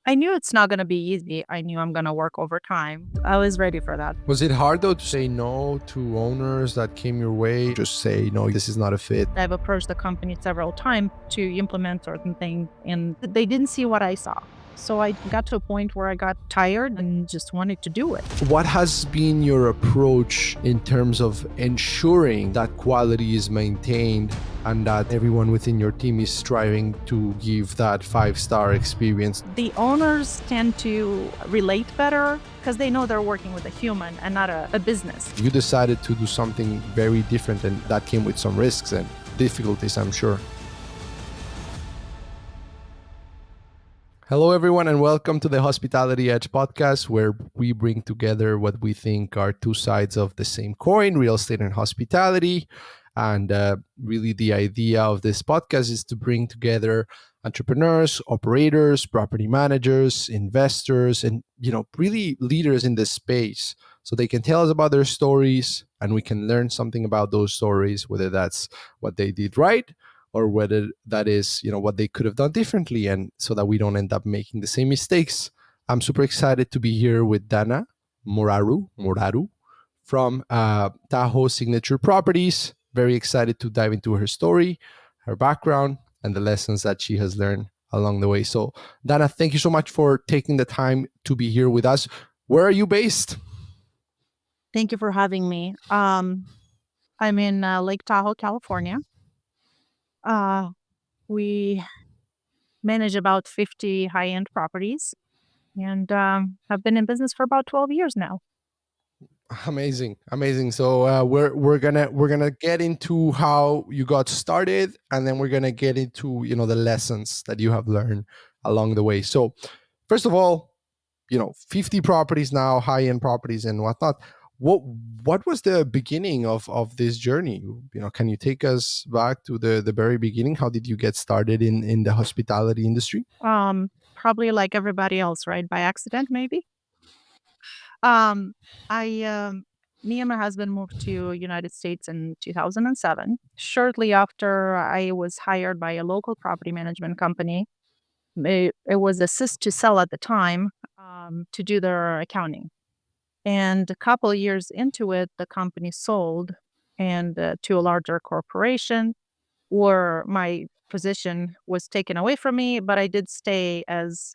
I knew it's not going to be easy. I knew I'm going to work overtime. I was ready for that. Was it hard though to say no to owners that came your way? Just say, no, this is not a fit. I've approached the company several times to implement certain things, and they didn't see what I saw. So I got to a point where I got tired and just wanted to do it. What has been your approach in terms of ensuring that quality is maintained and that everyone within your team is striving to give that 5-star experience? The owners tend to relate better because they know they're working with a human and not a business. You decided to do something very different, and that came with some risks and difficulties, I'm sure. Hello, everyone, and welcome to the Hospitality Edge podcast, where we bring together what we think are two sides of the same coin, real estate and hospitality. And really, the idea of this podcast is to bring together entrepreneurs, operators, property managers, investors, and really leaders in this space, so they can tell us about their stories, and we can learn something about those stories, whether that's what they did right or whether that is what they could have done differently, and so that we don't end up making the same mistakes. I'm super excited to be here with Dana Moraru from Tahoe Signature Properties. Very excited to dive into her story, her background, and the lessons that she has learned along the way. So Dana, thank you so much for taking the time to be here with us. Where are you based? Thank you for having me. I'm in Lake Tahoe, California. We manage about 50 high-end properties and have been in business for about 12 years now. Amazing. So we're gonna get into how you got started, and then we're gonna get into the lessons that you have learned along the way. So first of all, 50 properties now, high end properties and whatnot. What was the beginning of this journey? Can you take us back to the very beginning? How did you get started in the hospitality industry? Probably like everybody else, right? By accident, maybe. Um, Me and my husband moved to United States in 2007. Shortly after, I was hired by a local property management company. It was assist to sell at the time, to do their accounting. And a couple of years into it, the company sold and to a larger corporation, where my position was taken away from me, but I did stay as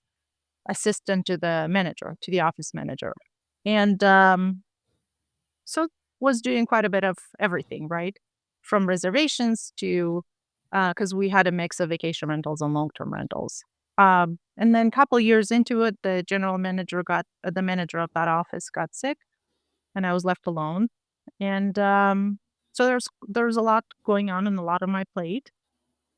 assistant to the manager, to the office manager. And so was doing quite a bit of everything, right? From reservations to, because we had a mix of vacation rentals and long-term rentals. And then a couple years into it, the manager of that office got sick, and I was left alone. And so there's a lot going on and a lot on my plate.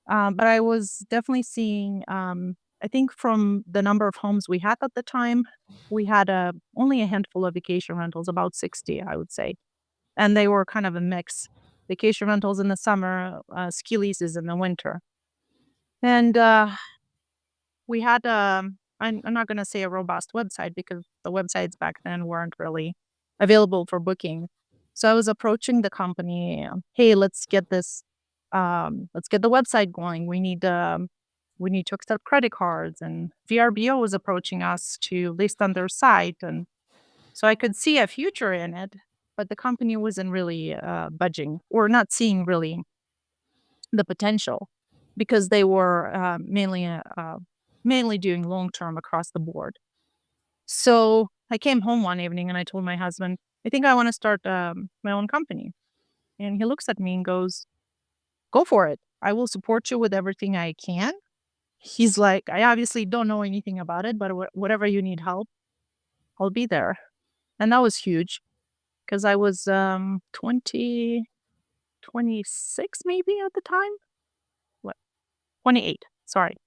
But I was definitely seeing, I think from the number of homes we had at the time, we had only a handful of vacation rentals, about 60, I would say. And they were kind of a mix: vacation rentals in the summer, ski leases in the winter. And we had, I'm not going to say a robust website, because the websites back then weren't really available for booking. So I was approaching the company, hey, let's get the website going. We need to accept credit cards, and VRBO was approaching us to list on their site. And so I could see a future in it, but the company wasn't really budging, or not seeing really the potential, because they were mainly doing long term across the board. So I came home one evening and I told my husband, I think I want to start my own company. And he looks at me and goes, go for it. I will support you with everything I can. He's like, I obviously don't know anything about it, but whatever you need help, I'll be there. And that was huge, because I was 20, 26 maybe at the time. What? 28. Sorry.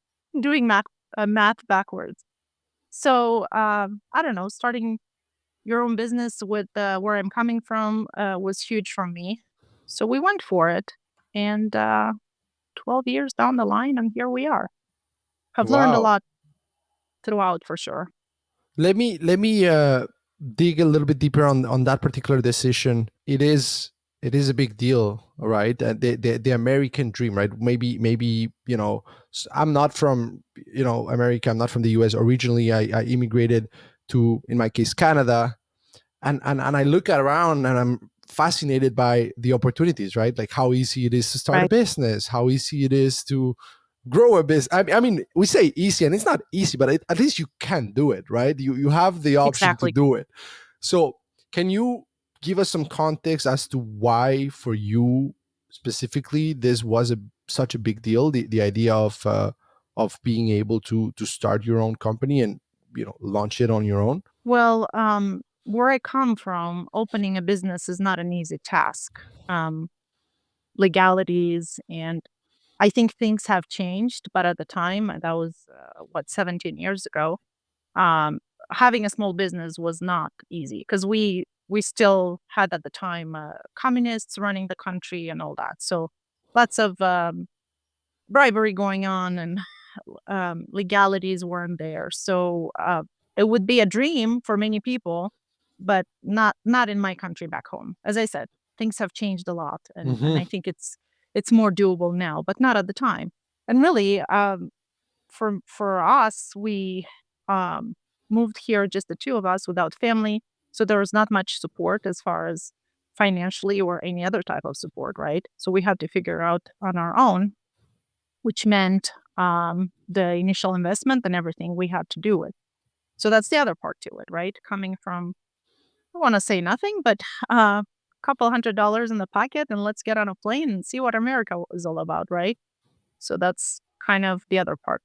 Doing math backwards. So I don't know, starting your own business with where I'm coming from was huge for me. So we went for it. And 12 years down the line, and here we are. I've learned a Wow. lot throughout, for sure. Let me dig a little bit deeper on that particular decision. It is it is a big deal, right? The American dream, right? Maybe I'm not from America. I'm not from the U.S. Originally, I immigrated to, in my case, Canada, and I look around and I'm fascinated by the opportunities, right? Like how easy it is to start a Right. business, how easy it is to grow a business. I mean, we say easy, and it's not easy, but at least you can do it, right? You have the option to Exactly. do it. So, can you give us some context as to why, for you specifically, this was such a big deal? The idea of being able to start your own company and launch it on your own. Well, where I come from, opening a business is not an easy task. Um, Legalities, and I think things have changed, but at the time, that was, 17 years ago, um, having a small business was not easy because we still had at the time, communists running the country and all that. So lots of, bribery going on, and legalities weren't there. So it would be a dream for many people, but not in my country back home. As I said, things have changed a lot, and Hmm. I think it's more doable now, but not at the time. And really, for us, we um, moved here just the two of us without family, so there was not much support as far as financially or any other type of support, right? So we had to figure out on our own, which meant, the initial investment and everything, we had to do it. So that's the other part to it, right? Coming from, I don't want to say nothing, but a couple $100 in the pocket, and let's get on a plane and see what America is all about, right? So that's kind of the other part.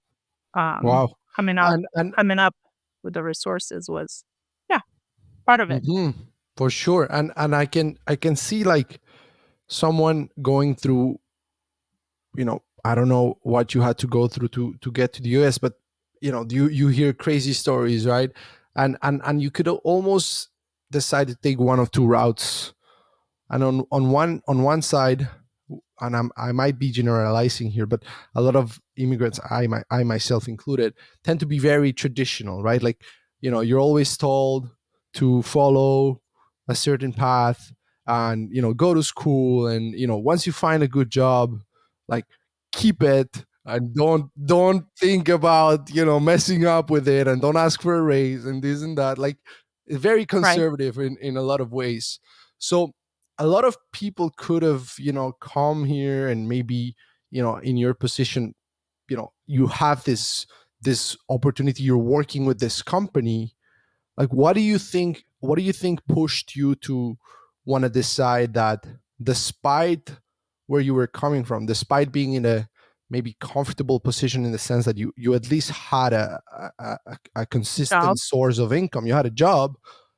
Um, Wow. coming up, And coming up with the resources was, yeah, part of it. mhm, for sure. And I can see like someone going through, I don't know what you had to go through to get to the US, but you hear crazy stories, right? And you could almost decide to take one of two routes. And on one side, and I might be generalizing here, but a lot of immigrants, I myself included, tend to be very traditional, right? Like, you're always told to follow a certain path and go to school, and once you find a good job, like, keep it and don't think about messing up with it, and don't ask for a raise and this and that. Like, it's very Right. conservative in a lot of ways. So a lot of people could have come here and maybe in your position, you have this opportunity, you're working with this company. Like, what do you think pushed you to want to decide that, despite where you were coming from, despite being in a maybe comfortable position, in the sense that you at least had a Job. consistent source of income, you had a job.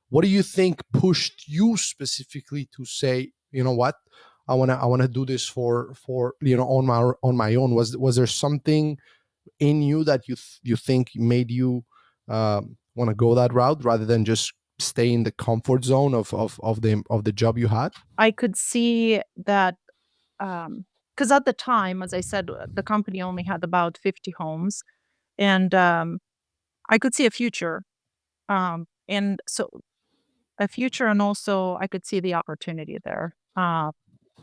What do you think pushed you specifically to say, you know what, I want to do this for on my own? Was there something in you that you think made you want to go that route, rather than just stay in the comfort zone of the job you had? I could see that, because at the time, as I said, the company only had about 50 homes, and I could see a future. And so a future, and also I could see the opportunity there,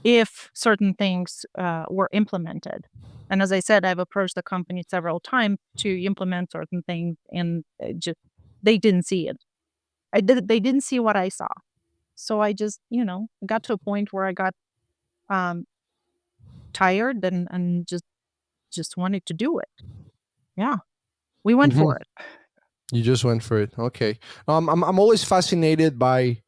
if certain things were implemented. And as I said, I've approached the company several times to implement certain things, and just they didn't see it. They didn't see what I saw. So I just, got to a point where I got um, tired, and just wanted to do it. Yeah, we went Hmm. for it. You just went for it. Okay. I'm always fascinated by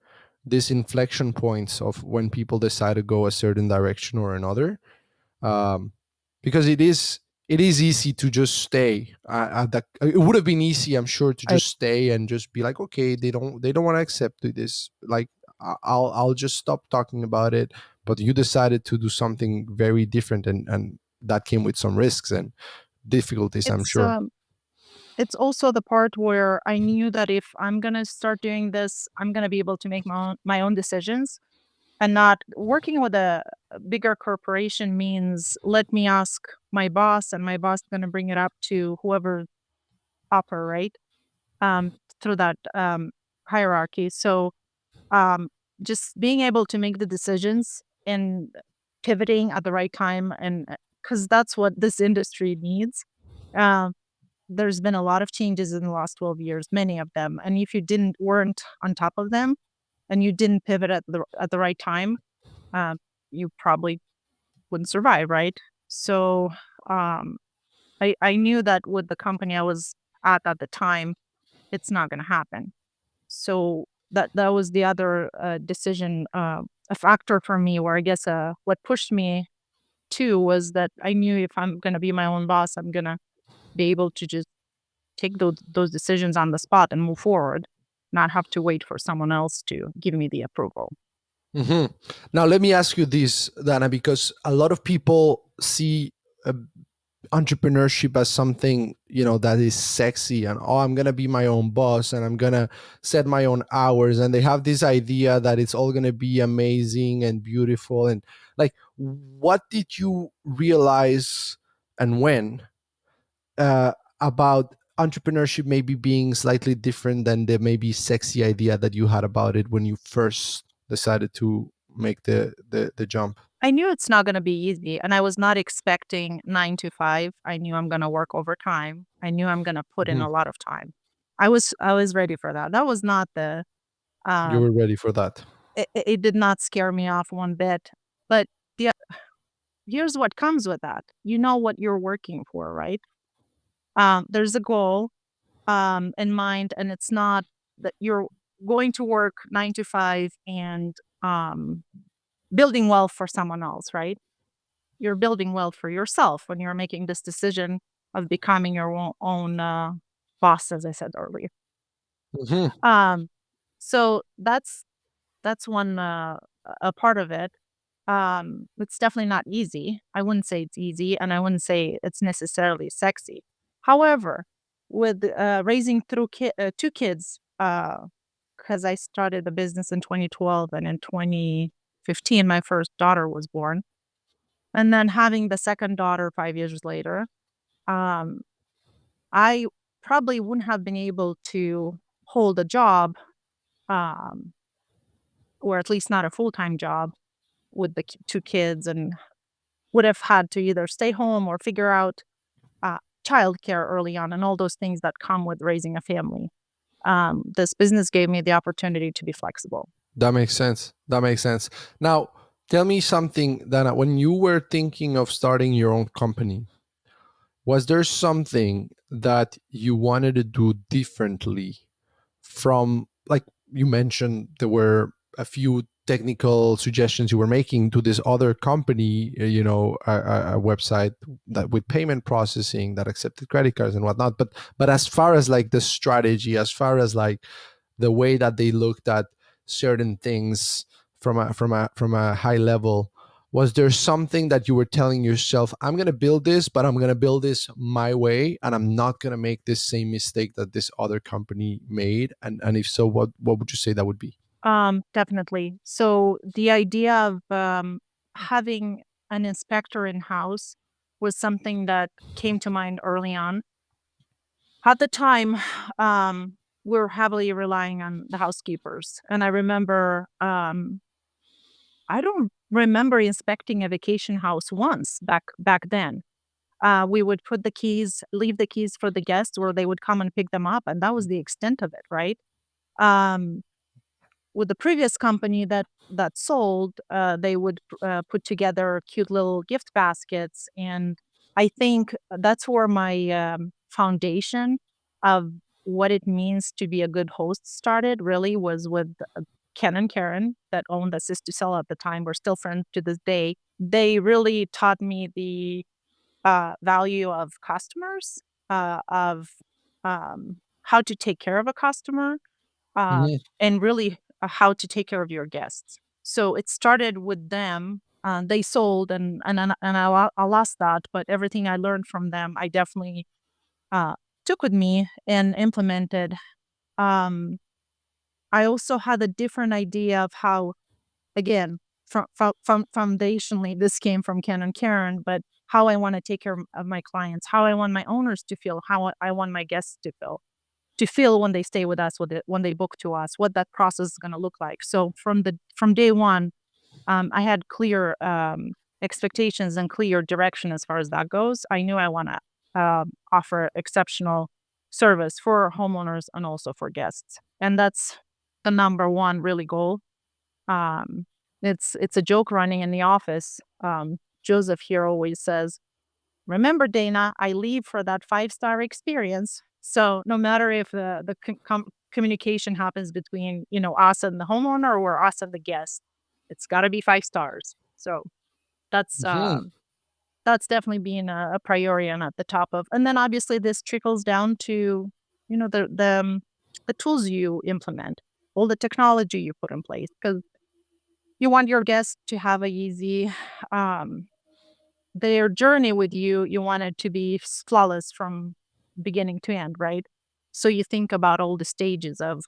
these inflection points of when people decide to go a certain direction or another, um, because it is easy to just stay. It would have been easy, I'm sure, to Right. just stay and just be like, okay, they don't want to accept this. Like, I'll just stop talking about it. But you decided to do something very different, and that came with some risks and difficulties, I'm It's sure. um it's also the part where I knew that if I'm gonna start doing this, I'm gonna be able to make my own decisions, and not working with a bigger corporation means let me ask my boss, and my boss gonna bring it up to whoever upper, right? Through that hierarchy. So um, just being able to make the decisions and pivoting at the right time, and because that's what this industry needs. Um, there's been a lot of changes in the last 12 years, many of them, and if you didn't weren't on top of them and you didn't pivot at the right time, uh, you probably wouldn't survive, right? So, um, I knew that with the company I was at the time, it's not gonna happen. So that was the other, decision, a factor for me where I guess, what pushed me too was that I knew if I'm gonna be my own boss, I'm gonna be able to just take those decisions on the spot and move forward, not have to wait for someone else to give me the approval. Hmm. Now, let me ask you this, Dana, because a lot of people see uh, entrepreneurship as something, that is sexy, and oh, I'm gonna be my own boss and I'm gonna set my own hours, and they have this idea that it's all gonna be amazing and beautiful. And like, what did you realize and when about entrepreneurship maybe being slightly different than the maybe sexy idea that you had about it when you first decided to make the jump? I knew it's not gonna be easy, and I was not expecting 9 to 5. I knew I'm gonna work overtime. I knew I'm gonna put in Mhm. a lot of time. I was ready for that. That was not the, You um were ready for that. it did not scare me off one bit, but the here's what comes with that. You know what you're working for, right? There's a goal, in mind, and it's not that you're going to work 9 to 5 and, building wealth for someone else, right? You're building wealth for yourself when you're making this decision of becoming your own, boss, as I said earlier. Mhm. Um, so that's one, a part of it. It's definitely not easy. I wouldn't say it's easy, and I wouldn't say it's necessarily sexy. However, with, raising through 2 kids, because I started the business in 2012, and in 2015, my first daughter was born, and then having the second daughter 5 years later, um, I probably wouldn't have been able to hold a job, um, or at least not a full-time job with the 2 kids, and would have had to either stay home or figure out, childcare early on and all those things that come with raising a family. This business gave me the opportunity to be flexible. That makes sense. That makes sense. Now, tell me something, Dana. When you were thinking of starting your own company, was there something that you wanted to do differently from, like you mentioned, there were a few technical suggestions you were making to this other company, a website that with payment processing that accepted credit cards and whatnot. But as far as like the strategy, as far as like the way that they looked at certain things from a high level, was there something that you were telling yourself, I'm going to build this, but I'm going to build this my way, and I'm not going to make this same mistake that this other company made? And if so, what would you say that would be? Definitely. So the idea of, having an inspector in-house was something that came to mind early on. At the time, we were heavily relying on the housekeepers, and I remember, I don't remember inspecting a vacation house once back then. We would leave the keys for the guests where they would come and pick them up, and that was the extent of it, right? Um, with the previous company that sold, they would put together cute little gift baskets, and I think that's where my, foundation of what it means to be a good host started. Really, was with Ken and Karen that owned the Sis to Sell at the time. We're still friends to this day. They really taught me the, value of customers, of, how to take care of a customer, Mhm. and really, how to take care of your guests. So it started with them. They sold, and I lost that, but everything I learned from them, I definitely, uh, took with me and implemented. Um, I also had a different idea of how, again, from foundationally, this came from Ken and Karen, but how I want to take care of my clients, how I want my owners to feel, how I want my guests to feel when they stay with us, when they book to us, what that process is going to look like. So from day one, I had clear expectations and clear direction as far as that goes. I knew I want to offer exceptional service for homeowners and also for guests, and that's the number one really goal. um, it's a joke running in the office. Joseph here always says, "Remember, Dana, I leave for that 5-star experience." So no matter if the communication happens between us and the homeowner or us and the guest, it's got to be 5 stars. So that's Mhm. that's definitely being a priority and at the top of. And then obviously this trickles down to the tools you implement, all the technology you put in place, because you want your guests to have a easy um, their journey with you. You want it to be flawless from beginning to end, right? So you think about all the stages of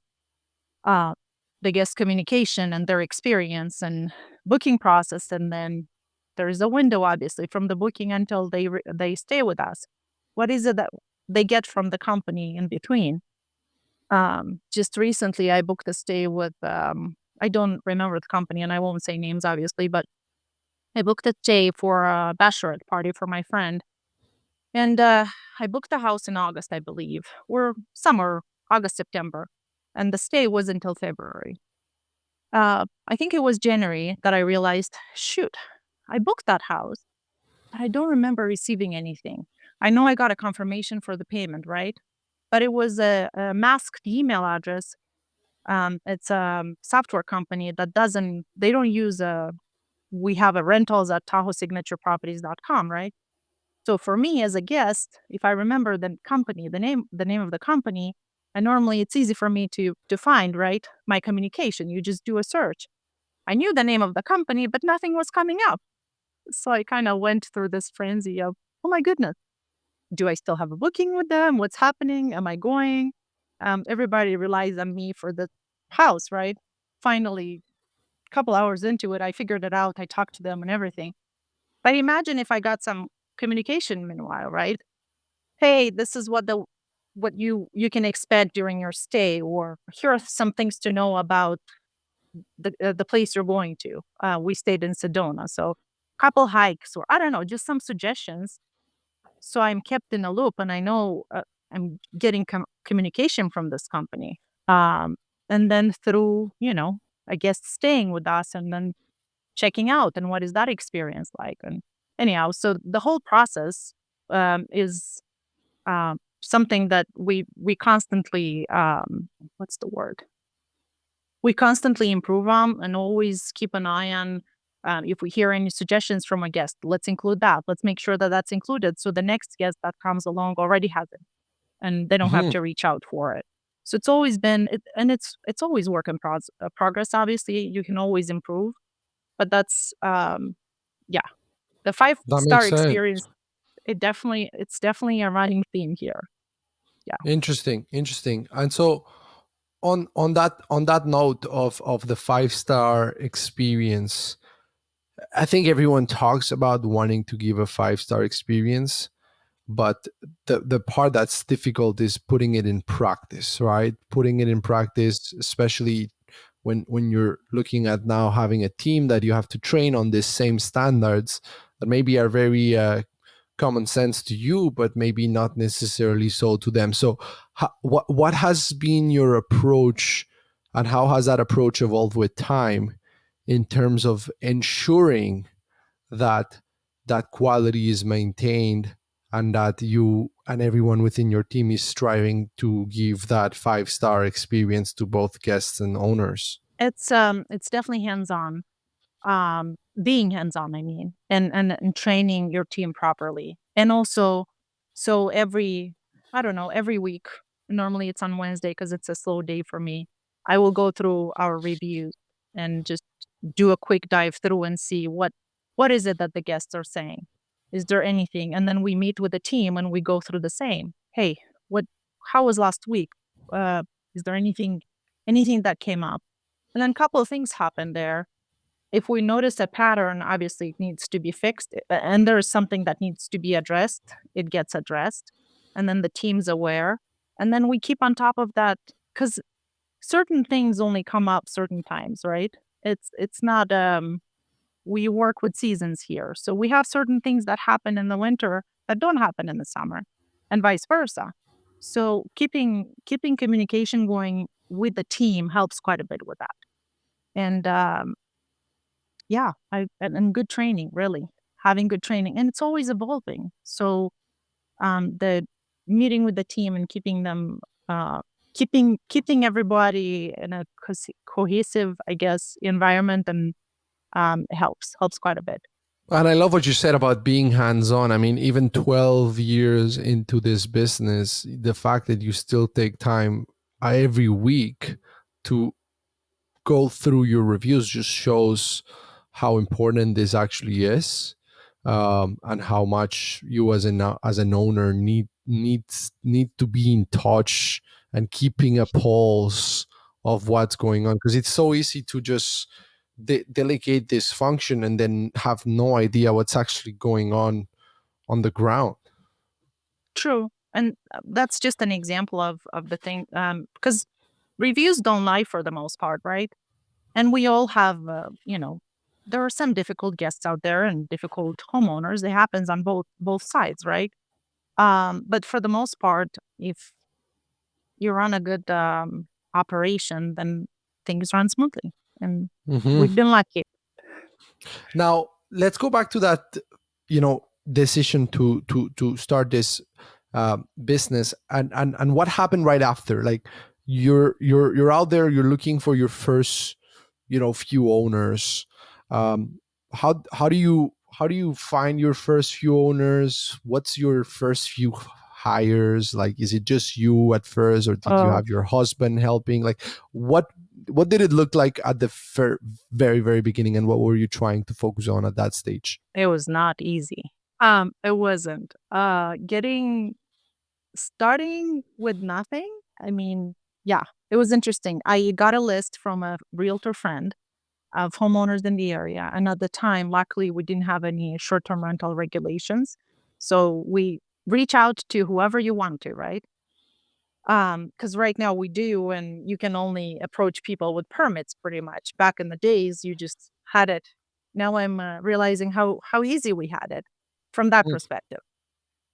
uh, the guest communication and their experience and booking process, and then there is a window, obviously, from the booking until they stay with us. What is it that they get from the company in between? Just recently, I booked a stay with I don't remember the company, and I won't say names, obviously, but I booked a stay for a bachelorette party for my friend. And I booked the house in August, I believe, or summer, August, September. And the stay was until February. I think it was January that I realized, shoot, I booked that house, but I don't remember receiving anything. I know I got a confirmation for the payment, right? But it was a masked email address. It's a software company that they don't use we have a rentals at Tahoe Signature Properties.com, right? So for me as a guest, if I remember the company, the name of the company, and normally it's easy for me to find, right? My communication. You just do a search. I knew the name of the company, but nothing was coming up. So I kind of went through this frenzy of, oh my goodness, do I still have a booking with them? What's happening? Am I going? Everybody relies on me for the house, right? Finally, a couple hours into it, I figured it out. I talked to them and everything. But imagine if I got some communication meanwhile, right? Hey, this is what you can expect during your stay, or here are some things to know about the place you're going to. We stayed in Sedona, so couple hikes, or I don't know, just some suggestions. So I'm kept in a loop, and I know I'm getting communication from this company. Um, and then through, I guess staying with us, and then checking out, and what is that experience like? And anyhow, so the whole process is something that we constantly what's the word? We constantly improve on, and always keep an eye on. If we hear any suggestions from a guest, let's include that. Let's make sure that that's included, so the next guest that comes along already has it, and they don't have Mhm. to reach out for it. So it's always been, and it's always work in progress. Obviously, you can always improve, but that's yeah, the five That star makes sense. experience. It's definitely a running theme here. Yeah. Interesting, interesting. And so on that note of the 5-star experience, I think everyone talks about wanting to give a 5-star experience, but the part that's difficult is putting it in practice, right? Putting it in practice, especially when you're looking at now having a team that you have to train on these same standards that maybe are very common sense to you, but maybe not necessarily so to them. So what has been your approach, and how has that approach evolved with time in terms of ensuring that that quality is maintained, and that you and everyone within your team is striving to give that 5-star experience to both guests and owners? It's definitely hands-on. Being hands-on, I mean, and training your team properly. And also, so I don't know, every week, normally it's on Wednesday because it's a slow day for me. I will go through our reviews and just do a quick dive through and see what is it that the guests are saying. Is there anything? And then we meet with the team and we go through the same. Hey, what how was last week? Uh, is there anything that came up? And then a couple of things happened there. If we notice a pattern, obviously it needs to be fixed, and there is something that needs to be addressed, it gets addressed, and then the team's aware, and then we keep on top of that, because certain things only come up certain times, right? It's not. we work with seasons here. So we have certain things that happen in the winter that don't happen in the summer, and vice versa. So keeping communication going with the team helps quite a bit with that. And yeah, and good training, really having good training, and it's always evolving. So the meeting with the team and keeping them keeping everybody in a cohesive, I guess, environment, and helps quite a bit. And I love what you said about being hands on. I mean, even 12 years into this business, the fact that you still take time every week to go through your reviews just shows how important this actually is, and how much you as an owner need to be in touch and keeping a pulse of what's going on, because it's so easy to just delegate this function and then have no idea what's actually going on the ground. True, and that's just an example of the thing, because reviews don't lie for the most part, right? And we all have, there are some difficult guests out there and difficult homeowners. It happens on both sides, right? But for the most part, if you run a good operation, then things run smoothly, and Hmm. we've been lucky. Now let's go back to that, decision to start this business, and what happened right after. Like, you're out there, you're looking for your first, few owners. Um, how do you find your first few owners? What's your first few hires? Like, is it just you at first, or did you Oh, have your husband helping? Like, what did it look like at the very very beginning, and what were you trying to focus on at that stage? it was not easy. It wasn't. Getting starting with nothing. I mean, yeah, it was interesting. I got a list from a realtor friend of homeowners in the area. And at the time, luckily, we didn't have any short term rental regulations. So we reach out to whoever you want to, right? Because right now we do, and you can only approach people with permits pretty much. Back in the days, you just had it. Now I'm realizing how easy we had it from that Mm. perspective.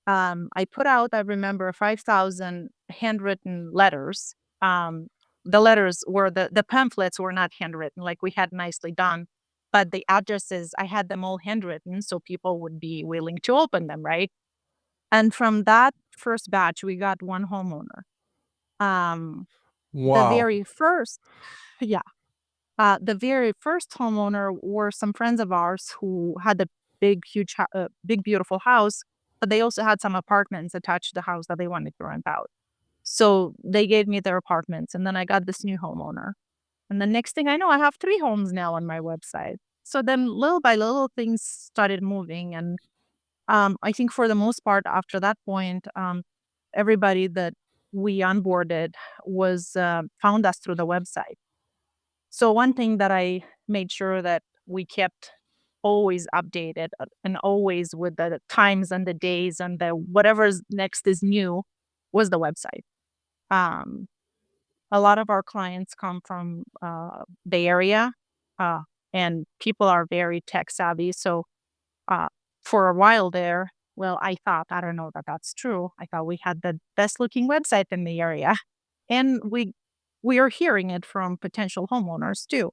I put out, I remember, 5,000 handwritten letters. The letters were the pamphlets were not handwritten, like we had nicely done, but the addresses, I had them all handwritten so people would be willing to open them, right? And from that first batch, we got one homeowner. Um, the Wow. very first, yeah, the very first homeowner were some friends of ours who had a big, beautiful house, but they also had some apartments attached to the house that they wanted to rent out. So they gave me their apartments, and then I got this new homeowner. And the next thing I know, I have 3 homes now on my website. So then little by little, things started moving, and, I think for the most part, after that point, everybody that we onboarded was, found us through the website. So one thing that I made sure that we kept always updated, and always with the times and the days and the whatever's next is new, was the website. Um, a lot of our clients come from the area, uh, and people are very tech savvy. So uh, for a while there, well, I thought, I don't know that that's true. I thought we had the best looking website in the area, and we are hearing it from potential homeowners too.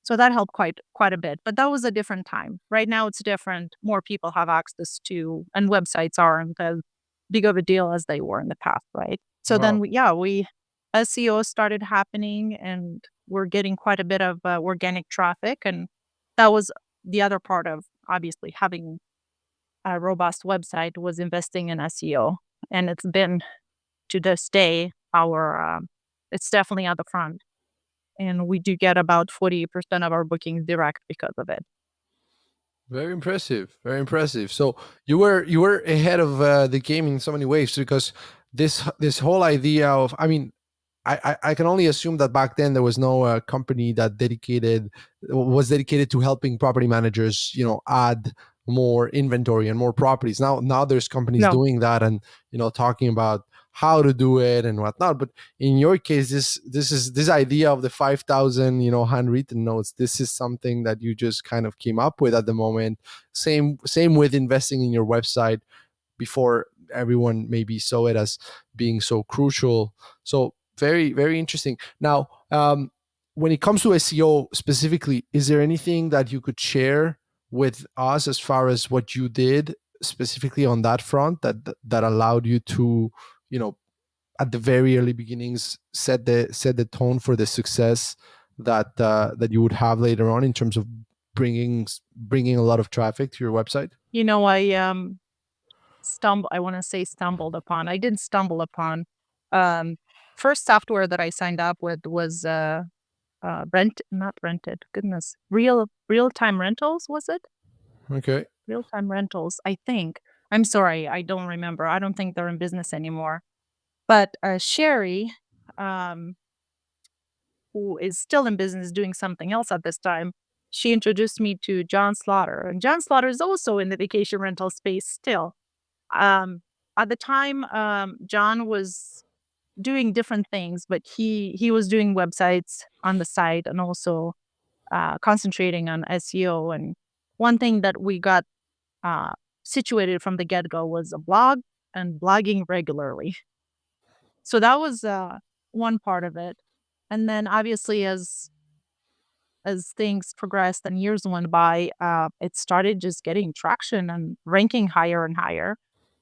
So that helped quite a bit, but that was a different time. Right now it's different. More people have access to, and websites aren't as big of a deal as they were in the past, right? So then Wow. we SEO started happening, and we're getting quite a bit of organic traffic, and that was the other part of obviously having a robust website, was investing in SEO, and it's been, to this day, our it's definitely at the front, and we do get about 40% of our bookings direct because of it. Very impressive. Very impressive. So you were ahead of the game in so many ways, because this whole idea of, I mean, I can only assume that back then there was no company that was dedicated to helping property managers, add more inventory and more properties. Now there's companies No. doing that, and talking about how to do it and whatnot. But in your case, this idea of the 5,000, handwritten notes. This is something that you just kind of came up with at the moment. Same with investing in your website before everyone maybe saw it as being so crucial. So very, very interesting. Now, when it comes to SEO specifically, is there anything that you could share with us as far as what you did specifically on that front that allowed you to, you know, at the very early beginnings set the tone for the success that you would have later on in terms of bringing a lot of traffic to your website? I I want to say stumbled upon. I didn't stumble upon. Um, First software that I signed up with was not rented. Goodness, real time rentals was it? Okay. Real time rentals, I think. I'm sorry, I don't remember. I don't think they're in business anymore. But Sherry, um, who is still in business doing something else at this time, she introduced me to John Slaughter, and John Slaughter is also in the vacation rental space still. Um, at the time, John was doing different things, but he was doing websites on the side and also concentrating on SEO. And one thing that we got uh, situated from the get go was a blog and blogging regularly. So that was one part of it. And then obviously, as things progressed and years went by, it started just getting traction and ranking higher and higher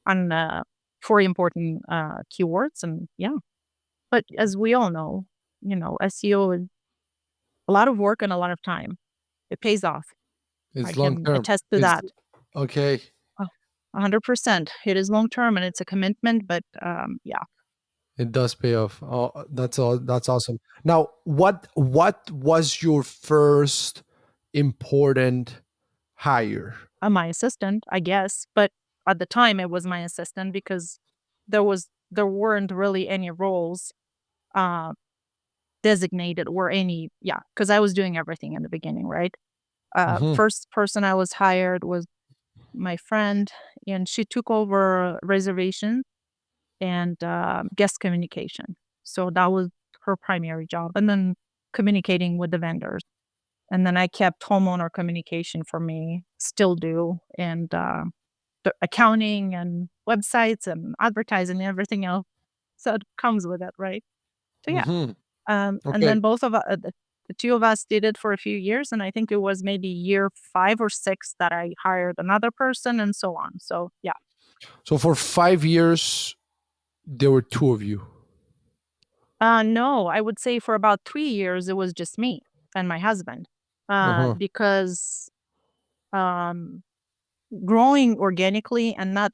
on for important keywords. And yeah, but as we all know, SEO is a lot of work and a lot of time. It pays off. I It's long can term. attest to It's that. okay. Oh, 100%. It is long term and it's a commitment, but yeah. It does pay off. Oh, that's all. That's awesome. Now, what was your first important hire? My assistant, I guess. But at the time, it was my assistant because there weren't really any roles uh, designated or any, yeah, because I was doing everything in the beginning, right? Hmm. First person I was hired was my friend, and she took over reservation and guest communication. So that was her primary job, and then communicating with the vendors. And then I kept homeowner communication for me, still do, and the accounting and websites and advertising and everything else that comes with it, right? So yeah, Hmm. and Okay. then the two of us did it for a few years, and I think it was maybe year 5 or 6 that I hired another person, and so on. So yeah, So for 5 years, there were two of you. no, I would say for about 3 years it was just me and my husband, Uh-huh. because um, growing organically and not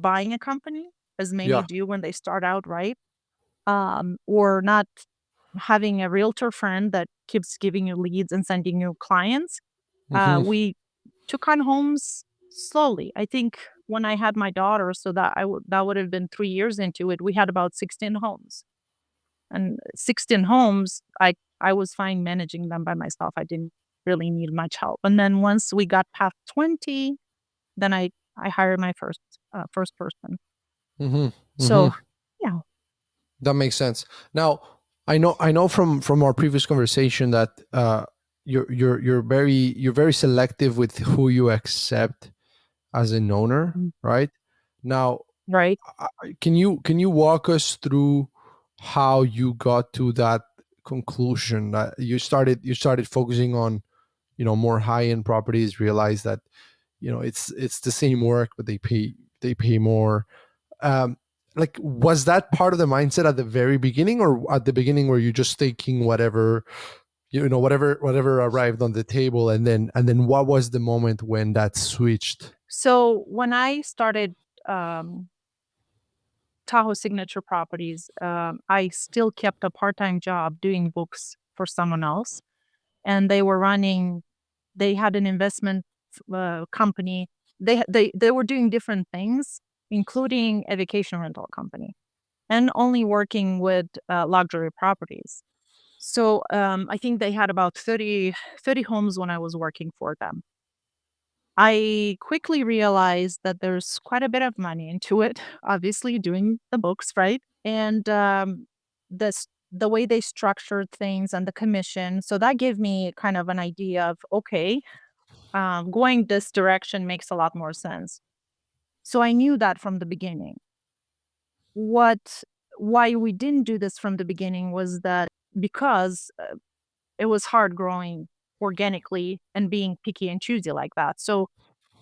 buying a company as many Yeah. do when they start out, right? Or not having a realtor friend that keeps giving you leads and sending you clients. Hmm. We took on homes slowly. I think when I had my daughter, so that would have been 3 years into it. We had about 16 homes, and 16 homes. I was fine managing them by myself. I didn't really need much help. And then once we got past 20, then I hired my first person. Hmm. Hmm. So yeah, That makes sense. Now, I know from our previous conversation that you're very selective with who you accept as an owner, mm, right? Now, right. can you walk us through how you got to that conclusion that you started focusing on, more high end properties, realize that, it's the same work but they pay more. um like, was that part of the mindset at the very beginning, or at the beginning were you just taking whatever arrived on the table, and then what was the moment when that switched? So when I started um, Tahoe Signature Properties, I still kept a part-time job doing books for someone else, and they were running. They had an investment company. They were doing different things, including a vacation rental company, and only working with luxury properties. So I think they had about 30 homes when I was working for them. I quickly realized that there's quite a bit of money into it, obviously doing the books, right? And the way they structured things and the commission. So that gave me kind of an idea of, okay, going this direction makes a lot more sense. So I knew that from the beginning. What Why we didn't do this from the beginning was that because it was hard growing organically and being picky and choosy like that. So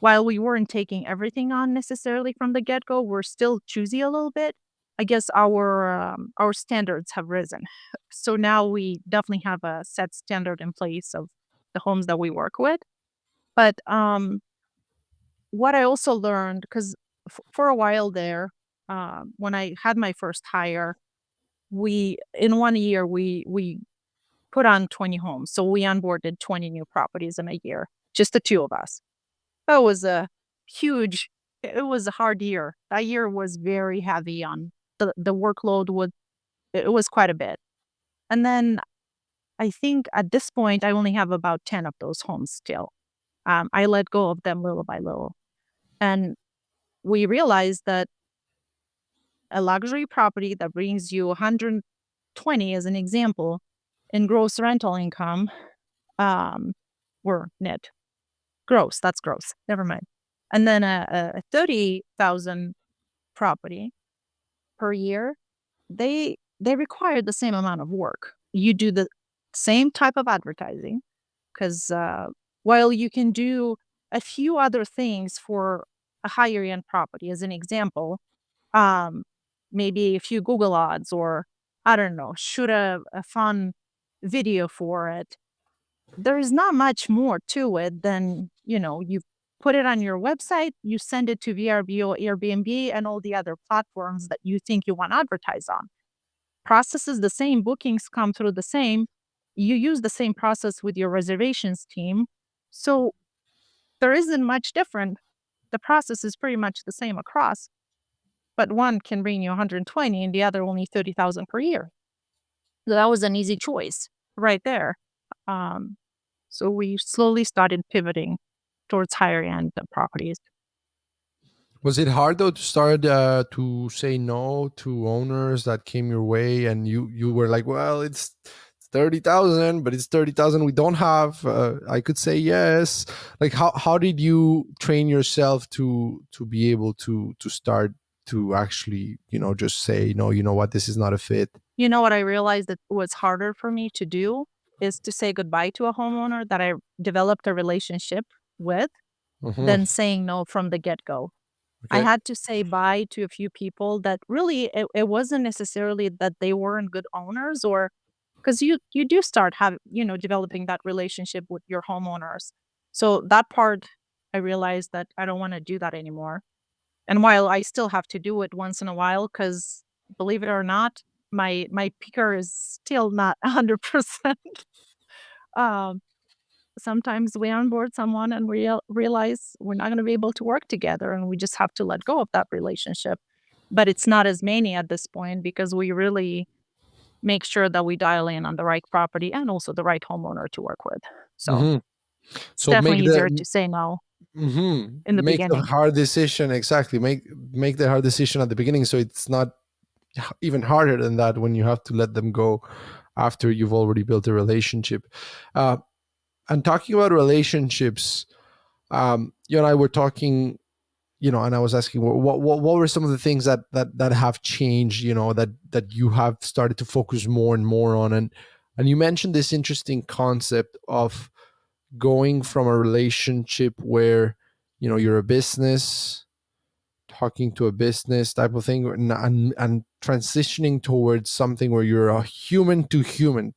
while we weren't taking everything on necessarily from the get go, we're still choosy a little bit. I guess our standards have risen. So now we definitely have a set standard in place of the homes that we work with. But what I also learned, because for a while there, when I had my first hire, we in 1 year we put on 20 homes. So we onboarded 20 new properties in a year, just the two of us. That was a huge it was a hard year. That year was very heavy on the workload would it was quite a bit. And then I think at this point I only have about 10 of those homes still. I let go of them little by little. And we realized that a luxury property that brings you 120 as an example in gross rental income, um, or net gross, that's gross. Never mind. And then a 30,000 property per year, they require the same amount of work. You do the same type of advertising because while you can do a few other things for a higher end property, as an example, um, maybe a few Google ads or I don't know, shoot a fun video for it. There is not much more to it than, you put it on your website, you send it to VRBO, Airbnb, and all the other platforms that you think you want to advertise on. Process is the same, bookings come through the same. You use the same process with your reservations team. So there isn't much different. The process is pretty much the same across, but one can bring you 120 and the other only 30,000 per year. So that was an easy choice right there. Um, so we slowly started pivoting towards higher end properties. Was it hard though to start to say no to owners that came your way, and you were like, well, it's 30,000, but it's 30,000 we don't have. I could say yes. Like how did you train yourself to be able to start to actually just say no? You know what? This is not a fit. You know what I realized that was harder for me to do is to say goodbye to a homeowner that I developed a relationship with Hmm. than saying no from the get go. I Okay. had to say bye to a few people that really it wasn't necessarily that they weren't good owners or because you do start developing that relationship with your homeowners. So that part I realized that I don't want to do that anymore. And while I still have to do it once in a while, because believe it or not, my picker is still not 100%. Um, Sometimes we onboard someone and realize we're not going to be able to work together, and we just have to let go of that relationship. But it's not as many at this point because we really make sure that we dial in on the right property and also the right homeowner to work with. So Hmm. it's So definitely easier to say no in the make the beginning. hard decision, exactly. Make the hard decision at the beginning, so it's not even harder than that when you have to let them go after you've already built a relationship. Uh, and talking about relationships, you and I were talking, and I was asking what were some of the things that have changed, that you have started to focus more and more on, and you mentioned this interesting concept of going from a relationship where you're a business talking to a business type of thing, and transitioning towards something where you're a human to human,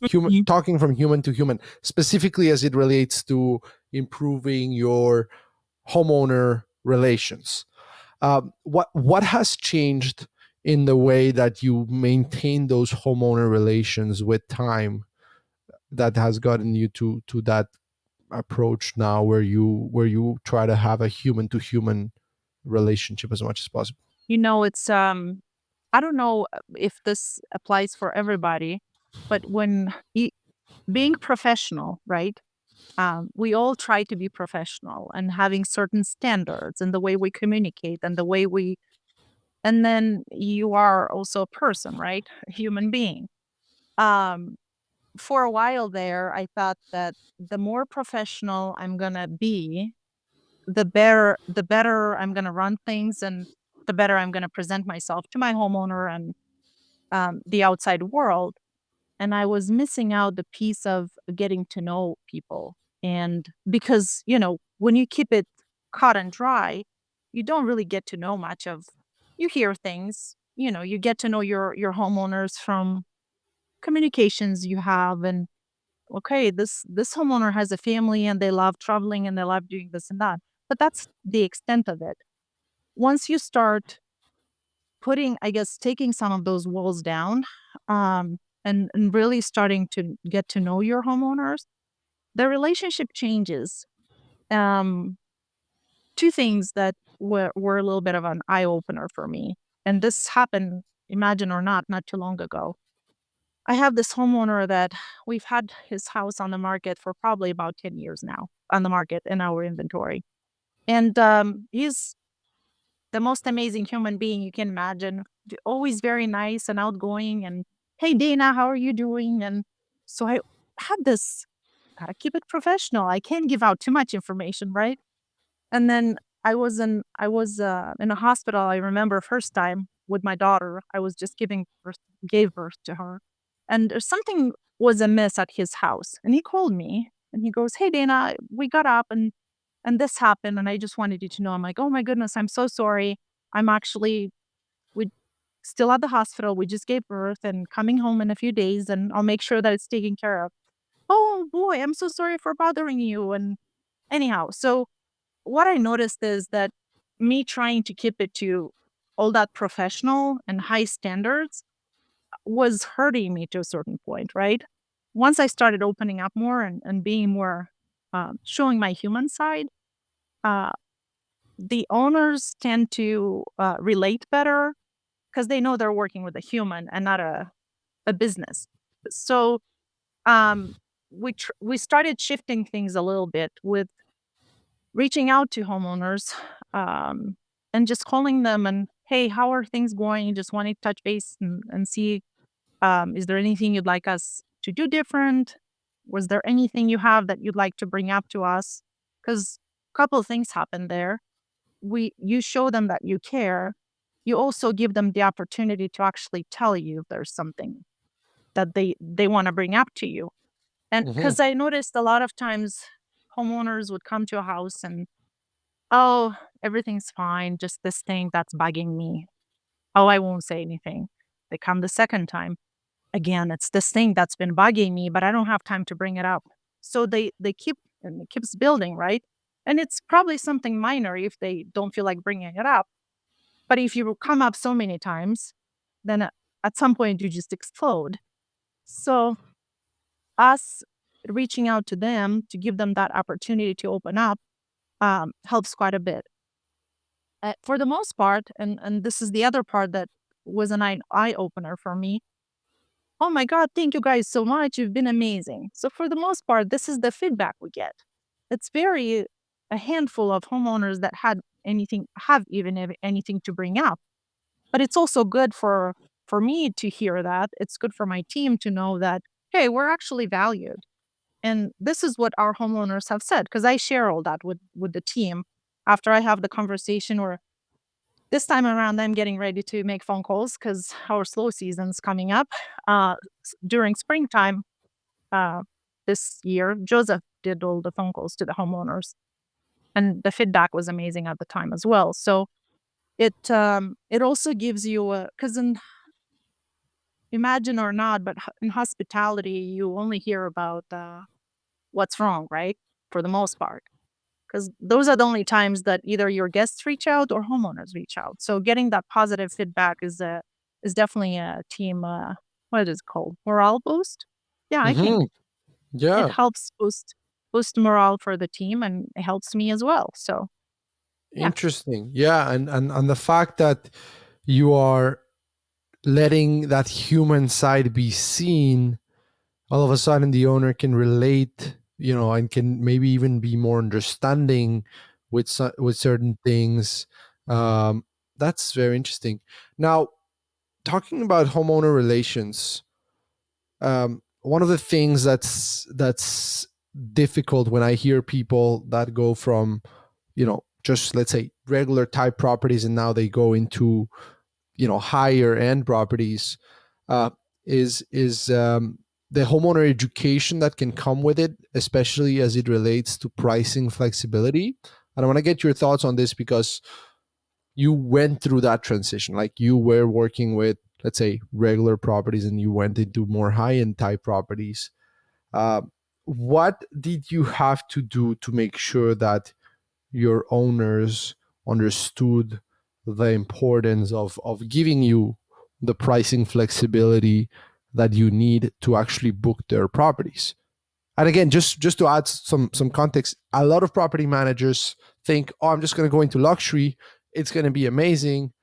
human Mhm. talking from human to human, specifically as it relates to improving your homeowner relations. What has changed in the way that you maintain those homeowner relations with time that has gotten you to that approach now, where you try to have a human to human relationship as much as possible? It's I don't know if this applies for everybody, but being professional, right? We all try to be professional and having certain standards in the way we communicate and the way we, and then you are also a person, right? A human being. Um, for a while there, I thought that the more professional I'm gonna be, the better I'm gonna run things, and the better I'm gonna present myself to my homeowner and the outside world. And I was missing out the piece of getting to know people. And because, when you keep it cut and dry, you don't really get to know much of, you hear things, you get to know your homeowners from communications you have. And okay, this homeowner has a family and they love traveling and they love doing this and that. But that's the extent of it. Once you start putting, I guess, taking some of those walls down, and really starting to get to know your homeowners, the relationship changes. Um, Two things that were a little bit of an eye opener for me. And this happened, imagine or not too long ago. I have this homeowner that we've had his house on the market for probably about 10 years now, on the market in our inventory. And he's the most amazing human being you can imagine. Always very nice and outgoing. And hey, Dana, how are you doing? And so I had this, gotta keep it professional. I can't give out too much information, right? And then I was in a hospital. I remember first time with my daughter. I was just gave birth to her, and something was amiss at his house. And he called me and he goes, "Hey, Dana, we got up and this happened, and I just wanted you to know." I'm like, "Oh my goodness, I'm so sorry. I'm actually we still at the hospital. We just gave birth and coming home in a few days, and I'll make sure that it's taken care of." "Oh boy, I'm so sorry for bothering you." And anyhow, so what I noticed is that me trying to keep it to all that professional and high standards was hurting me to a certain point, right? Once I started opening up more and being more, showing my human side, uh, the owners tend to relate better because they know they're working with a human and not a business. So um, we started shifting things a little bit with reaching out to homeowners, and just calling them and, hey, how are things going? Just wanting to touch base and see, is there anything you'd like us to do different? Was there anything you have that you'd like to bring up to us? Because a couple of things happened there. You show them that you care. You also give them the opportunity to actually tell you if there's something that they want to bring up to you. And Hmm. because I noticed a lot of times homeowners would come to a house and, "Oh, everything's fine, just this thing that's bugging me. Oh, I won't say anything." They come the second time. "Again, it's this thing that's been bugging me, but I don't have time to bring it up." So they keep, and it keeps building, right? And it's probably something minor if they don't feel like bringing it up. But if you come up so many times, then at some point you just explode. So us reaching out to them to give them that opportunity to open up, helps quite a bit. For the most part, and this is the other part that was an eye opener for me. "Oh my God, thank you guys so much. You've been amazing." So for the most part, this is the feedback we get. It's very a handful of homeowners that have even anything to bring up. But it's also good for me to hear that. It's good for my team to know that, hey, we're actually valued. And this is what our homeowners have said, because I share all that with the team after I have the conversation. Or this time around, I'm getting ready to make phone calls because our slow season's coming up. During springtime, uh, this year, Joseph did all the phone calls to the homeowners, and the feedback was amazing at the time as well. So it also gives you a, because in, imagine or not, but in hospitality, you only hear about what's wrong, right? For the most part, because those are the only times that either your guests reach out or homeowners reach out. So getting that positive feedback is definitely a team, what is it called? Morale boost? Yeah, I think Hmm. it Yeah. helps boost morale for the team, and it helps me as well. So yeah. Interesting. Yeah, and the fact that you are letting that human side be seen, all of a sudden the owner can relate and can maybe even be more understanding with with certain things. um, that's very interesting. Now, talking about homeowner relations, one of the things that's difficult when I hear people that go from, just let's say regular type properties, and now they go into, higher end properties, uh, is the homeowner education that can come with it, especially as it relates to pricing flexibility. And I want to get your thoughts on this because you went through that transition. Like, you were working with, let's say, regular properties, and you went into more high end type properties. uh, what did you have to do to make sure that your owners understood the importance of giving you the pricing flexibility that you need to actually book their properties? And again, just to add some context, a lot of property managers think, oh, I'm just going to go into luxury, it's going to be amazing.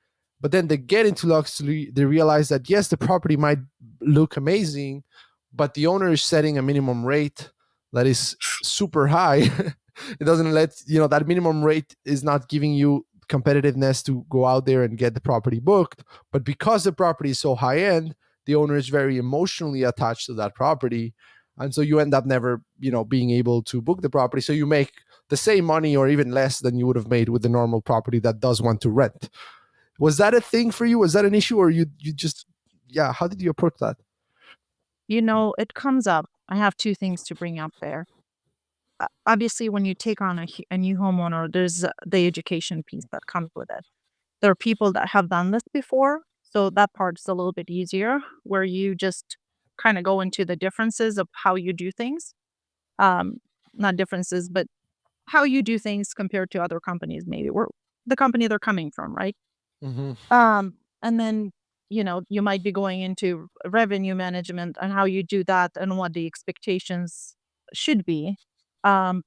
But then they get into luxury, they realize that yes, the property might look amazing, but the owner is setting a minimum rate that is super high. It doesn't let, that minimum rate is not giving you competitiveness to go out there and get the property booked. But because the property is so high end, the owner is very emotionally attached to that property, and so you end up never, being able to book the property. So you make the same money or even less than you would have made with the normal property that does want to rent. Was that a thing for you? Was that an issue, or you just, yeah, how did you approach that? It comes up. I have two things to bring up there. Obviously, when you take on a new homeowner, there's the education piece that comes with it. There are people that have done this before, so that part's a little bit easier, where you just kind of go into the differences of how you do things. Um, Not differences, but how you do things compared to other companies, maybe, or the company they're coming from, right? Mm-hmm. And then, you might be going into revenue management and how you do that and what the expectations should be. Um,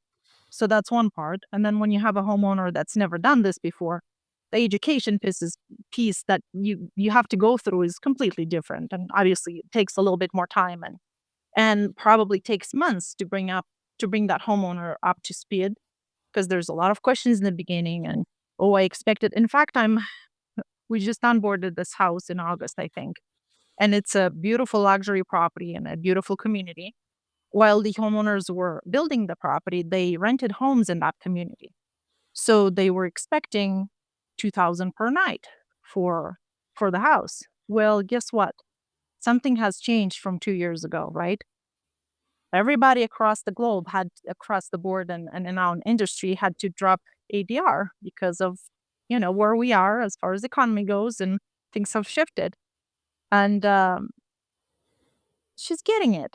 so that's one part. And then when you have a homeowner that's never done this before, the education piece that you have to go through is completely different. And obviously it takes a little bit more time and probably takes months to bring that homeowner up to speed, because there's a lot of questions in the beginning and, oh, I expected. In fact, we just onboarded this house in August, I think. And it's a beautiful luxury property in a beautiful community. While the homeowners were building the property, they rented homes in that community. So they were expecting 2,000 per night for the house. Well, guess what? Something has changed from 2 years ago, right? Everybody across the globe had across the board and in our industry had to drop ADR because of, where we are as far as the economy goes, and things have shifted. And she's getting it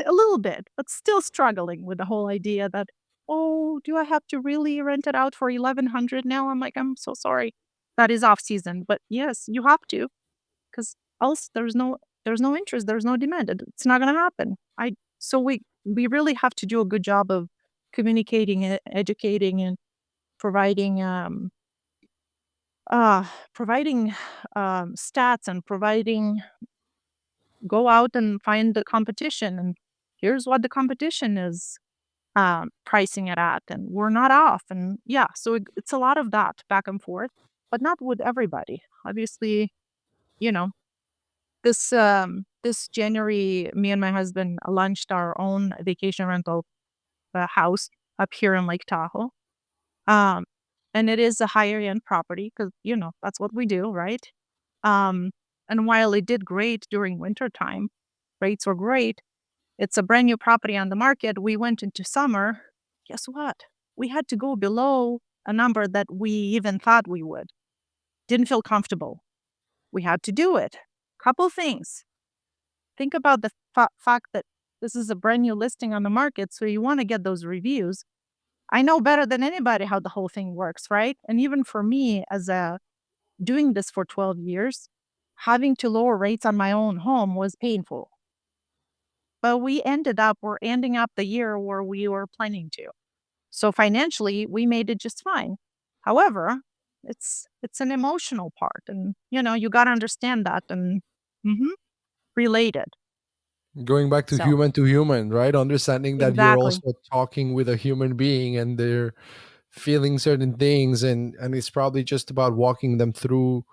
a little bit, but still struggling with the whole idea that, oh, do I have to really rent it out for 1,100 now? I'm like, I'm so sorry. That is off season, but yes, you have to, because else there's no interest, there's no demand. It's not going to happen. I so we really have to do a good job of communicating, educating, and providing providing stats, and providing, go out and find the competition, and here's what the competition is pricing it at, and we're not off. And yeah, so it's a lot of that back and forth, but not with everybody. Obviously, you know, this January, me and my husband launched our own vacation rental house up here in Lake Tahoe. Um, and it is a higher end property because, that's what we do, right? Um, and while it did great during winter time, rates were great. It's a brand new property on the market. We went into summer. Guess what? We had to go below a number that we even thought we would. Didn't feel comfortable. We had to do it. Couple things. Think about the fact that this is a brand new listing on the market, so you want to get those reviews. I know better than anybody how the whole thing works, right? And even for me, as a doing this for 12 years, having to lower rates on my own home was painful. But we're ending up the year where we were planning to. So financially, we made it just fine. However, it's an emotional part, and you got to understand that and mhm, relate it. Going back So to human, right? Understanding that you're exactly. also talking with a human being and they're feeling certain things, and it's probably just about walking them through,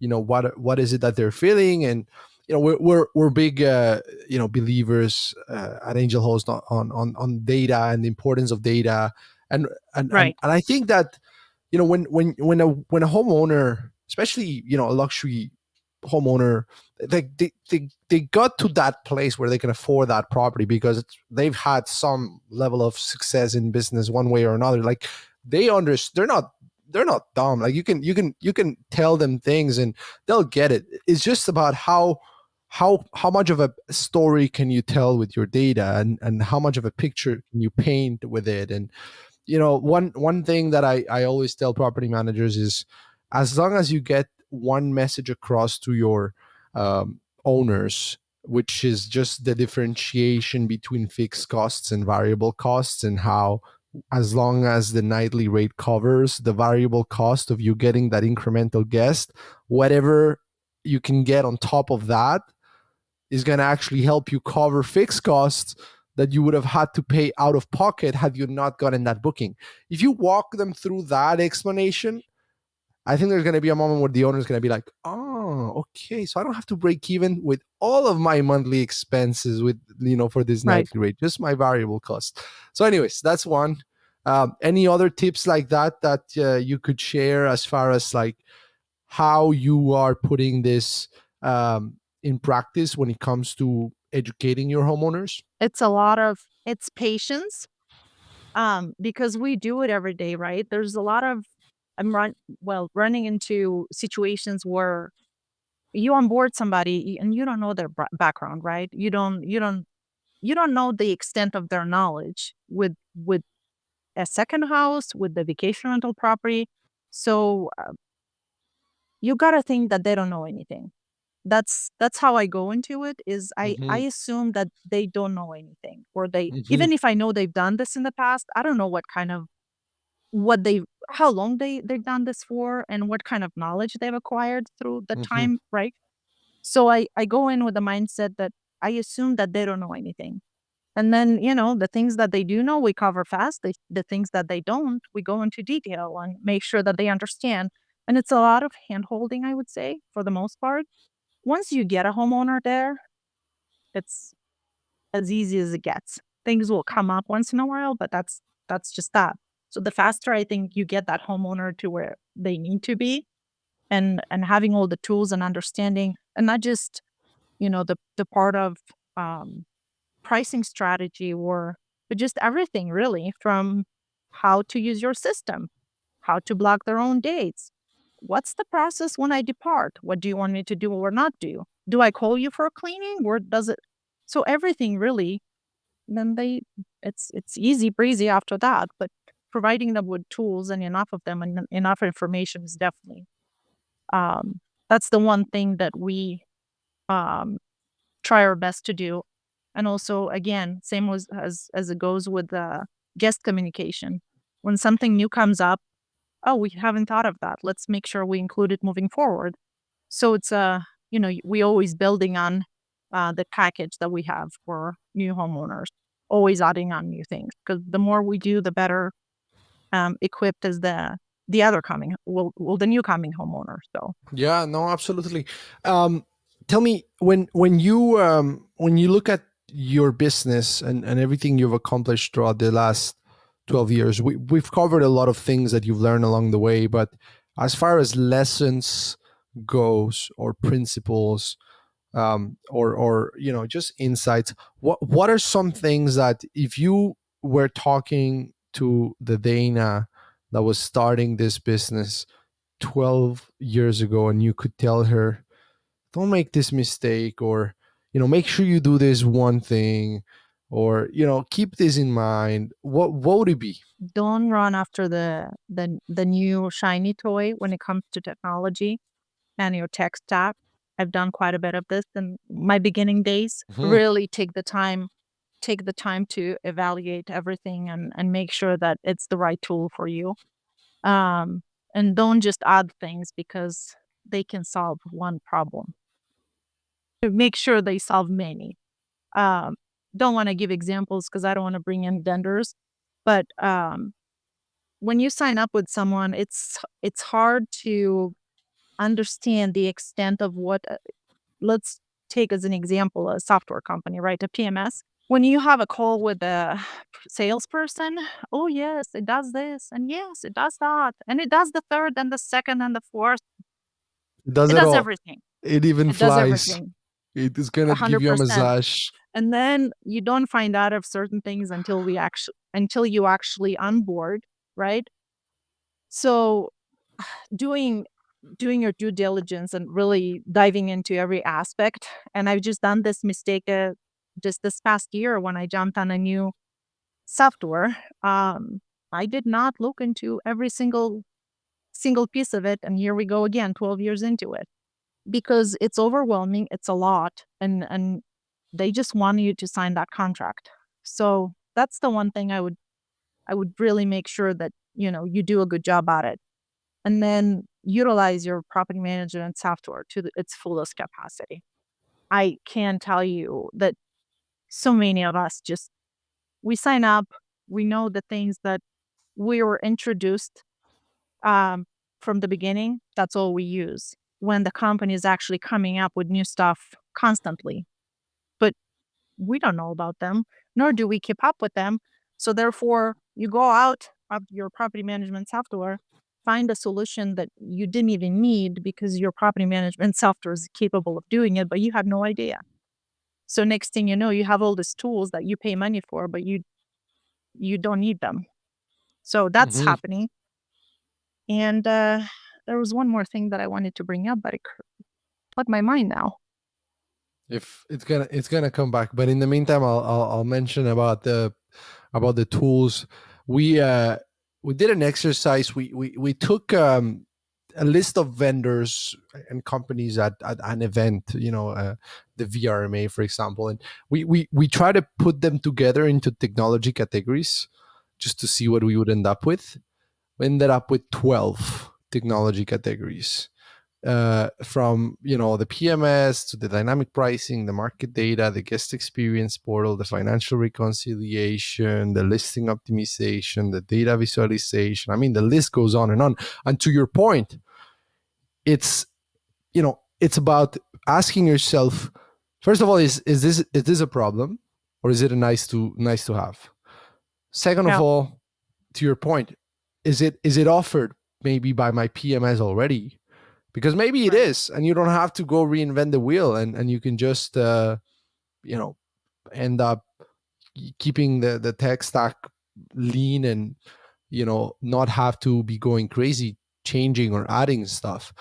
what is it that they're feeling. And we're big believers at Angel Host on data and the importance of data. And Right. I think that when a homeowner, especially a luxury homeowner, they got to that place where they can afford that property because they've had some level of success in business one way or another. Like they're not dumb. Like you can tell them things and they'll get it. It's just about how much of a story can you tell with your data, and how much of a picture can you paint with it. And one thing that I always tell property managers is, as long as you get one message across to your owners, which is just the differentiation between fixed costs and variable costs, and how, as long as the nightly rate covers the variable cost of you getting that incremental guest, whatever you can get on top of that is going to actually help you cover fixed costs that you would have had to pay out of pocket had you not gotten that booking. If you walk them through that explanation, I think there's going to be a moment where the owner is going to be like, "Oh, okay, so I don't have to break even with all of my monthly expenses with for this Right. nightly rate, just my variable cost." So, anyways, that's one. Any other tips like that you could share as far as like how you are putting this in practice when it comes to educating your homeowners? It's patience, because we do it every day, right? There's a lot of I'm run well, running into situations where you onboard somebody and you don't know their background, right? You don't know the extent of their knowledge with a second house, with the vacation rental property. So you got to think that they don't know anything. That's how I go into it. Is I Mm-hmm, assume that they don't know anything, or they, mm-hmm, even if I know they've done this in the past, I don't know what they how long they've done this for, and what kind of knowledge they've acquired through the mm-hmm, time, right? So I go in with the mindset that I assume that they don't know anything. And then, the things that they do know, we cover fast. The things that they don't, we go into detail and make sure that they understand. And it's a lot of hand holding, I would say, for the most part. Once you get a homeowner there, it's as easy as it gets. Things will come up once in a while, but that's just that. So the faster I think you get that homeowner to where they need to be, and having all the tools and understanding, and not just, the part of um pricing strategy, or but just everything really, from how to use your system, how to block their own dates. What's the process when I depart? What do you want me to do or not do? Do I call you for a cleaning, or does it? So everything really, then it's easy breezy after that. But providing them with tools and enough of them and enough information is definitely, um, that's the one thing that we um, try our best to do. And also, again, same as it goes with the guest communication. When something new comes up, oh, we haven't thought of that. Let's make sure we include it moving forward. So it's we always building on the package that we have for new homeowners, always adding on new things, because the more we do, the better equipped is the other coming, well, the new coming homeowner. So yeah, no, absolutely. um Tell me, when you look at your business and everything you've accomplished throughout the last 12 years, we've covered a lot of things that you've learned along the way, but as far as lessons goes, or principles, or just insights, what are some things that, if you were talking to the Dana that was starting this business 12 years ago, and you could tell her, don't make this mistake, or make sure you do this one thing, or keep this in mind, what would it be? don't run after the new shiny toy when it comes to technology and your tech stack. I've done quite a bit of this in my beginning days. Mhm. Really take the time to evaluate everything, and make sure that it's the right tool for you. Um, and don't just add things because they can solve one problem. Make sure they solve many. Um, don't want to give examples because I don't want to bring in vendors, but when you sign up with someone, it's hard to understand the extent of what. Let's take as an example a software company, right? A PMS. When you have a call with a salesperson, oh yes, it does this, and yes, it does that, and it does the third and the second and the fourth. It does It it does all. everything. It even It does flies. everything. It is gonna give you a 100%. massage. And then you don't find out of certain things until you actually onboard, right? So doing doing your due diligence and really diving into every aspect. And I've just done this mistake just this past year when I jumped on a new software. I did not look into every single piece of it, and here we go again, 12 years into it, because it's overwhelming. It's a lot, and they just want you to sign that contract. So that's the one thing I would really make sure that you do a good job at it, and then utilize your property management software to its fullest capacity. I can tell you that so many of us just we sign up, we know the things that we were introduced um, from the beginning. That's all we use when the company is actually coming up with new stuff constantly. But we don't know about them, nor do we keep up with them. So therefore, you go out of your property management software, find a solution that you didn't even need because your property management software is capable of doing it, but you had no idea. So next thing you know, you have all these tools that you pay money for, but you don't need them. So that's Mhm. happening. And there was one more thing that I wanted to bring up, but it left my mind now. If it's gonna come back, but in the meantime, I'll mention about the tools. We did an exercise. We took a list of vendors and companies at an event, the VRMA, for example, and we try to put them together into technology categories just to see what we would end up with. We ended up with 12 technology categories, from the PMS to the dynamic pricing, the market data, the guest experience portal, the financial reconciliation, the listing optimization, the data visualization. I mean, the list goes on and on. And to your point, it's it's about asking yourself, first of all, is this a problem, or is it a nice to have? Second of Yeah, all, to your point, is it offered maybe by my PMS already? Because maybe it right. is, and you don't have to go reinvent the wheel, and you can just you know end up keeping the tech stack lean, and not have to be going crazy changing or adding stuff.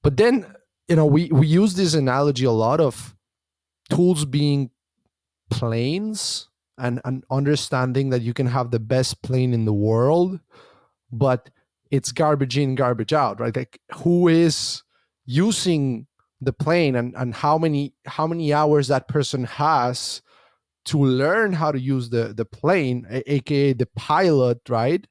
But then we use this analogy a lot of tools being planes, and understanding that you can have the best plane in the world, but it's garbage in, garbage out, right? Like, who is using the plane, and how many hours that person has to learn how to use the plane, aka the pilot, right?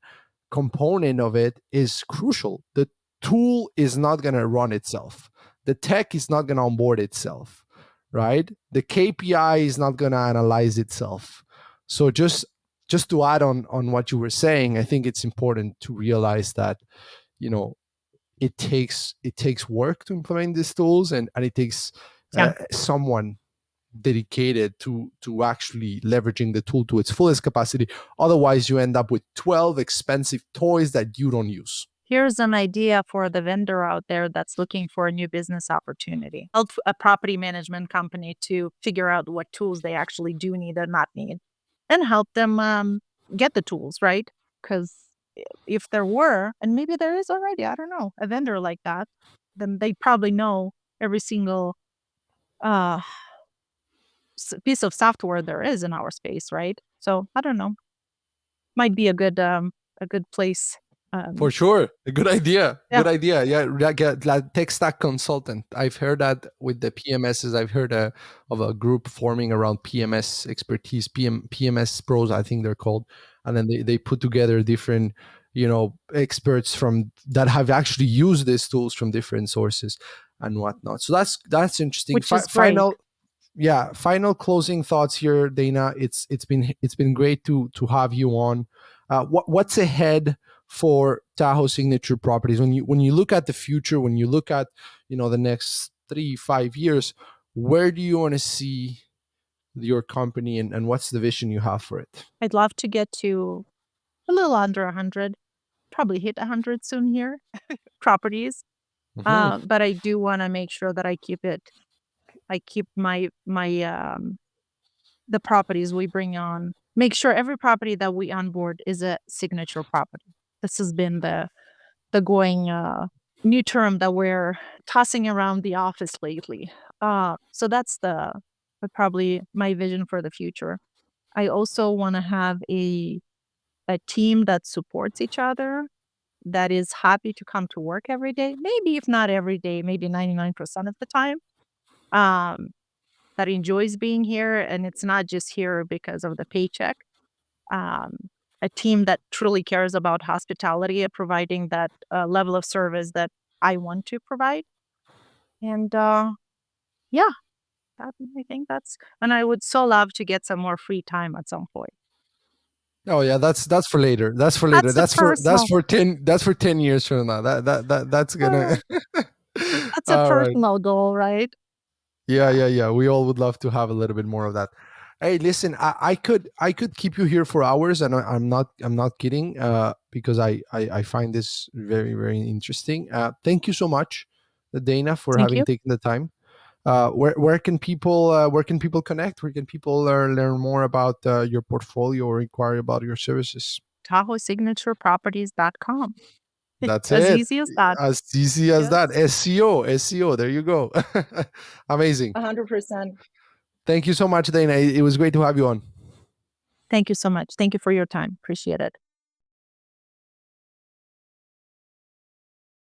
Component of it is crucial. The tool is not going to run itself. The tech is not going to onboard itself, right? The KPI is not going to analyze itself. So just to add on what you were saying, I think it's important to realize that you know it takes work to implement these tools, and it takes Yeah. someone dedicated to actually leveraging the tool to its fullest capacity. Otherwise, you end up with 12 expensive toys that you don't use. Here's an idea for the vendor out there that's looking for a new business opportunity. Help a property management company to figure out what tools they actually do need or not need, and help them get the tools, right? Because if there were, and maybe there is already, I don't know, a vendor like that, then they probably know every single uh, piece of software there is in our space, right? So I don't know, might be a good place. For Um, sure. A good idea. yeah, Good idea. Yeah. Like tech stack consultant. I've heard that with the PMSs. I've heard of a group forming around PMS expertise, PMS pros, I think they're called. And then they put together different, experts from that have actually used these tools from different sources and whatnot. So that's interesting. which is great. Final. yeah, final closing thoughts here, Dana. It's been great to have you on. What's ahead for Tahoe Signature Properties when you look at the future, when you look at the next 3-5 years? Where do you want to see your company, and what's the vision you have for it? I'd love to get to a little under 100, probably hit 100 soon here, properties. Hmm. But I do want to make sure that I keep the properties we bring on, make sure every property that we onboard is a signature property. This has been the going new term that we're tossing around the office lately. So that's probably my vision for the future. I also want to have a team that supports each other, that is happy to come to work every day. Maybe if not every day, maybe 99% of the time. Um, that enjoys being here, and it's not just here because of the paycheck. Um, a team that truly cares about hospitality and providing that level of service that I want to provide. And yeah, I think that's, and I would so love to get some more free time at some point. Oh yeah, that's for later. That's for later. That's the That's for that's personal, for 10 years from now. That's uh, gonna. that's a All right. personal goal, right? Yeah, Yeah. yeah, yeah. We all would love to have a little bit more of that. Hey, listen, I could keep you here for hours, and I'm not kidding. Because I find this very very interesting. Thank you so much, Dana, for Thank having you. taken the time. Where can people connect? Where can people learn more about your portfolio or inquire about your services? Tahoe Signature Properties.com. That's As it. easy as that. As easy as that. Yes. SEO, SEO. There you go. Amazing. 100%. Thank you so much, Dana. It was great to have you on. Thank you so much. Thank you for your time. Appreciate it.